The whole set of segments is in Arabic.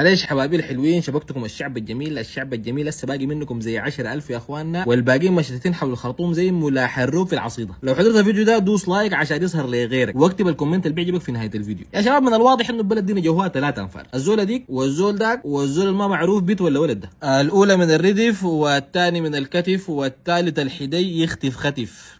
معلش حبايبي الحلوين، شبكتكم الشعب الجميل. الشعب الجميل لسه باقي منكم زي 10,000 يا اخواننا، والباقيين مشتتين حول الخرطوم زي ملاح الروب في العصيده. لو حضرت الفيديو ده دوس لايك عشان يظهر لغيرك، واكتب الكومنت اللي بيعجبك في نهايه الفيديو. يا شباب من الواضح انه البلد دي جوها 3 انفار، الزول ديك والزول داك والزول الما معروف بيت ولا ولد ده. الاولى من الردف والثاني من الكتف والثالث الحدي يختف ختف.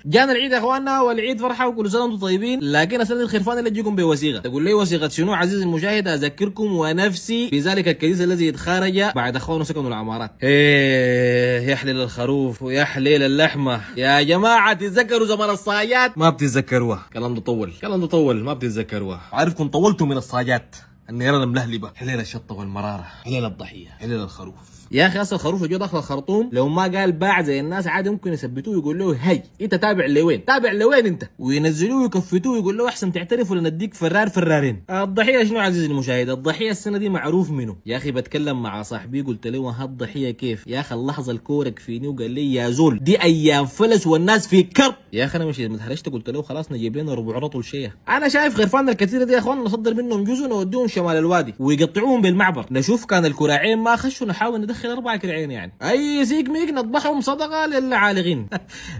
جانا العيد يا اخواننا، والعيد فرحه وكل سنه وانتم طيبين. لكن اسئله الخرفان اللي تجيكم بوثيقه تقول لي وثيقه شنو؟ عزيزي المشاهد اذكركم ونفسي في ذلك الكنيس الذي اتخرج بعد اخوانه سكنوا العمارات. يا حليل الخروف ويا حليل اللحمه يا جماعه، تتذكروا زمن الصاجات؟ ما بتتذكروها، كلام ده طول، كلام ده طول، ما بتتذكروها. عارفكم طولتوا من الصاجات، النيران الملهلبه، حليل الشطه والمراره، حليل الضحيه، حليل الخروف. يا اخي اصل الخروف جو داخل الخرطوم لو ما قال باع زي الناس عادي ممكن يثبتوه ويقول له هي انت تابع لوين؟ تابع لوين انت؟ وينزلوه ويكفتوه ويقول له احسن تعترف ولا نديك فرارين. الضحيه شنو عزيزي المشاهد؟ الضحيه السنه دي معروف منه. يا اخي بتكلم مع صاحبي قلت له هالضحيه كيف؟ يا اخي اللحظه الكورك فيني وقال لي يا زول دي ايام فلس والناس في كرب. يا اخي انا مش متهرشت، قلت له خلاص نجيب لنا ربع رطل شيه. انا شايف خرفاننا الكثيره دي يا اخوان نصدر منهم جزء نوديهم شمال الوادي ويقطعوهم بالمعبر، نشوف كان الكراعين ما خشوا نحاول ندخل 4 كراعين يعني اي سيك ميك نطبخهم صدقه للعالغين.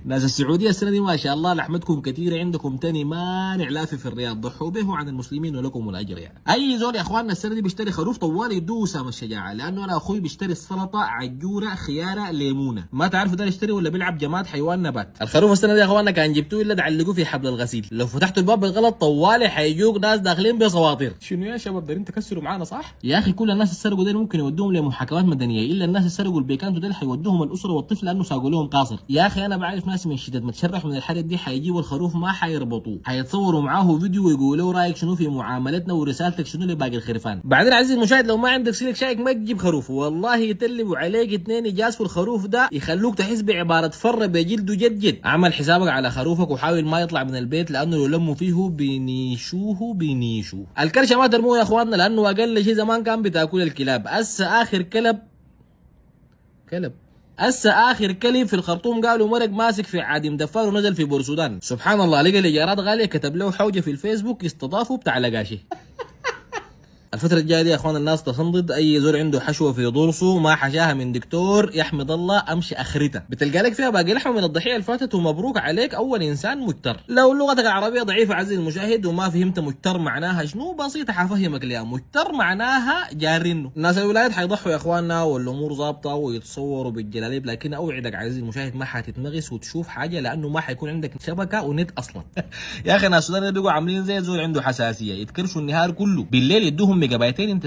ناس السعوديه السنه دي ما شاء الله لحمتكم كثيره، عندكم تاني مانع لافي في الرياض، ضحوا به عن المسلمين ولكم الاجر يعني. اي زول يا اخواننا السنه دي بيشتري خروف طوال يدوه سام الشجاعه، لانه انا اخوي بيشتري السلطه عجوره خياره ليمونه، ما تعرفوا ده يشتري ولا بيلعب جماد حيوان نبات. الخروف السنه دي يا اخواننا كان جبتوه الا تعلقوه في حبل الغسيل، لو فتحتوا الباب بالغلط طوالي حيجوك ناس داخلين بصواطير. شنو يا شباب دارين تكسروا معانا صح؟ يا اخي كل الناس السرقوا دول ممكن يودوهم لمحاكمات مدنيه، الا الناس السرقوا البيكانتو دول حيودوهم الاسره والطفل لانه ساقوا لهم قاصر. يا اخي انا بعرف ناس من شدة متشرح من الحاله دي حيجيبوا الخروف ما حيربطوه، حيتصوروا معاه فيديو ويقولوا رايك شنو في معاملتنا ورسالتك شنو لباقي الخرفان. بعدين عزيزي المشاهد لو ما عندك سلك شايك ما تجيب خروف، والله يتلبوا عليك 2 يجازفوا الخروف ده يخلوك تحس بعباره فر بجلده جد. اعمل حسابك على خروفك وحاول ما يطلع من البيت، لانه لو لموا فيه بينيشوه. الكرشه ما ترموه يا اخواننا، لانه اقل شيء زمان كان بتاكل الكلاب. اخر كلب في الخرطوم قالوا مرق ماسك في عادم دفار ونزل في بورسودان. سبحان الله، لقى الايجارات غاليه كتب له حوجه في الفيسبوك يستضافوا بتاع لقاشي. الفترة الجاية دي يا اخوان الناس تصندد، اي زول عنده حشوة في ضرسه ما حشاها من دكتور يحمد الله امشي اخرتها، بتلقى لك فيها باقي لحمة من الضحية اللي فاتت، ومبروك عليك اول انسان مجتر. لو لغتك العربية ضعيفة عزيزي المشاهد وما فهمت مجتر معناها شنو، بسيطة حفهمك ليها. مجتر معناها جارينه. الناس الولايات حيضحوا يا اخواننا والامور ظابطة ويتصوروا بالجلاليب، لكن اوعدك عزيزي المشاهد ما حتتنغص وتشوف حاجة، لانه ما حيكون عندك شبكة ونت اصلا. يا اخي ناس السودان بيقوا عاملين زي زول عنده حساسية، يتكرشوا النهار كله، بالليل يدوهم ميجابايتين انت